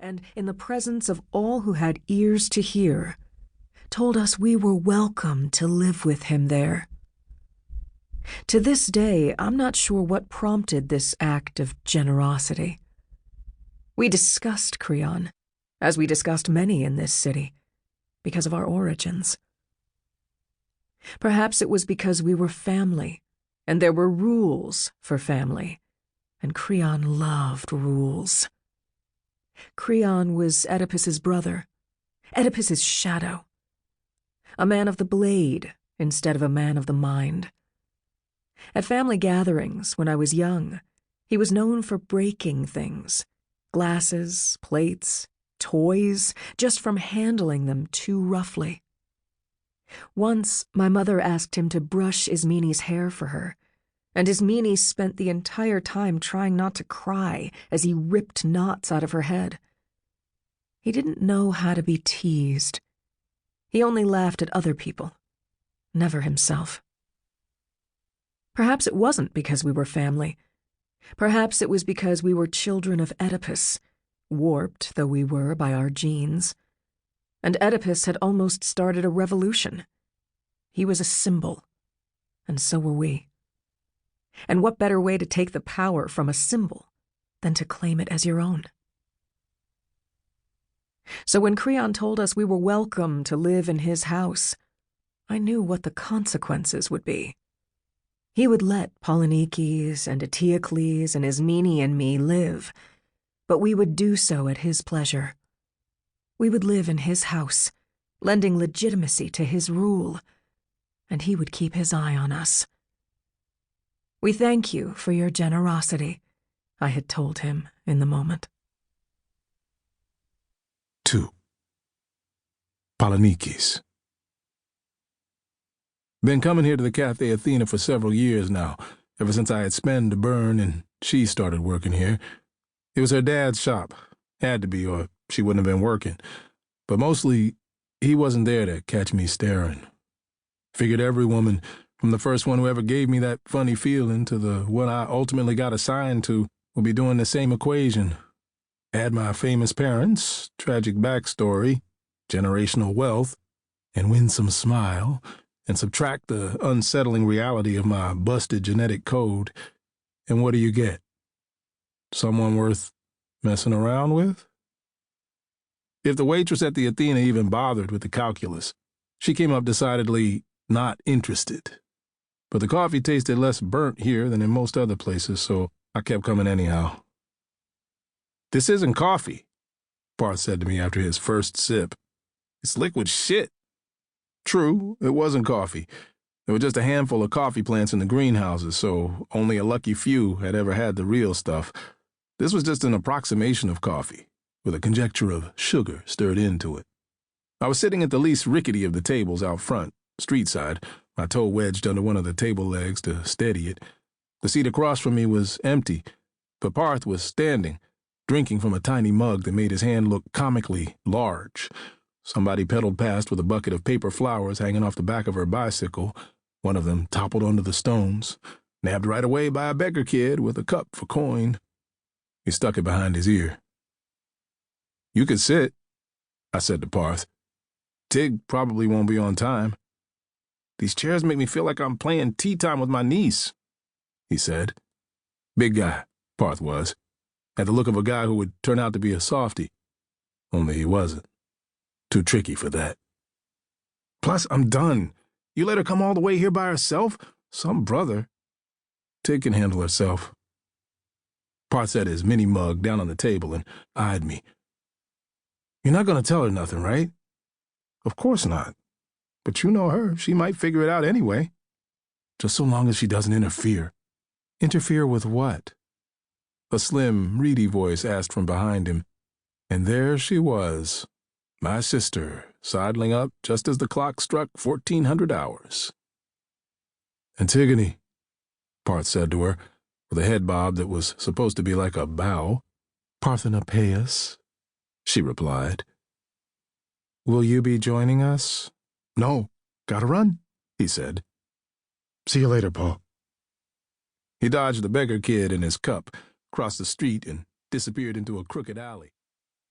and in the presence of all who had ears to hear, told us we were welcome to live with him there. To this day, I'm not sure what prompted this act of generosity. We discussed Kreon, as we discussed many in this city, because of our origins. Perhaps it was because we were family, and there were rules for family, and Kreon loved rules. Kreon was Oedipus's brother, Oedipus's shadow, a man of the blade instead of a man of the mind. At family gatherings, when I was young, he was known for breaking things, glasses, plates, toys, just from handling them too roughly. Once, my mother asked him to brush Ismini's hair for her, and Ismini spent the entire time trying not to cry as he ripped knots out of her head. He didn't know how to be teased. He only laughed at other people, never himself. Perhaps it wasn't because we were family. Perhaps it was because we were children of Oedipus, warped though we were by our genes. And Oedipus had almost started a revolution. He was a symbol, and so were we. And what better way to take the power from a symbol than to claim it as your own? So when Kreon told us we were welcome to live in his house, I knew what the consequences would be. He would let Polynices and Eteocles and Ismini and me live, but we would do so at his pleasure. We would live in his house, lending legitimacy to his rule, and he would keep his eye on us. We thank you for your generosity, I had told him in the moment. 2. Polynices. Been coming here to the Cafe Athena for several years now, ever since I had spent to burn and she started working here. It was her dad's shop. Had to be, or she wouldn't have been working. But mostly, he wasn't there to catch me staring. Figured every woman, from the first one who ever gave me that funny feeling to the one I ultimately got assigned to, would be doing the same equation. Add my famous parents, tragic backstory, generational wealth, and winsome smile, and subtract the unsettling reality of my busted genetic code, and what do you get? Someone worth messing around with? If the waitress at the Athena even bothered with the calculus, she came up decidedly not interested. But the coffee tasted less burnt here than in most other places, so I kept coming anyhow. "This isn't coffee," Parth said to me after his first sip. "It's liquid shit." True, it wasn't coffee. There were just a handful of coffee plants in the greenhouses, so only a lucky few had ever had the real stuff. This was just an approximation of coffee, with a conjecture of sugar stirred into it. I was sitting at the least rickety of the tables out front, street side, my toe wedged under one of the table legs to steady it. The seat across from me was empty, but Parth was standing, drinking from a tiny mug that made his hand look comically large. Somebody pedaled past with a bucket of paper flowers hanging off the back of her bicycle. One of them toppled onto the stones, nabbed right away by a beggar kid with a cup for coin. He stuck it behind his ear. "You could sit," I said to Parth. "Tig probably won't be on time." "These chairs make me feel like I'm playing tea time with my niece," he said. Big guy, Parth was. Had the look of a guy who would turn out to be a softie. Only he wasn't. Too tricky for that. "Plus, I'm done. You let her come all the way here by herself? Some brother." "Tig can handle herself." Parth set his mini mug down on the table and eyed me. "You're not going to tell her nothing, right?" "Of course not. But you know her. She might figure it out anyway." "Just so long as she doesn't interfere." "Interfere with what?" A slim, reedy voice asked from behind him. And there she was, my sister, sidling up just as the clock struck 1400 hours. "Antigone," Parth said to her, with a head bob that was supposed to be like a bow. "Parthenopaeus," she replied. "Will you be joining us?" "No, gotta run," he said. "See you later, Paul." He dodged the beggar kid and his cup, crossed the street, and disappeared into a crooked alley.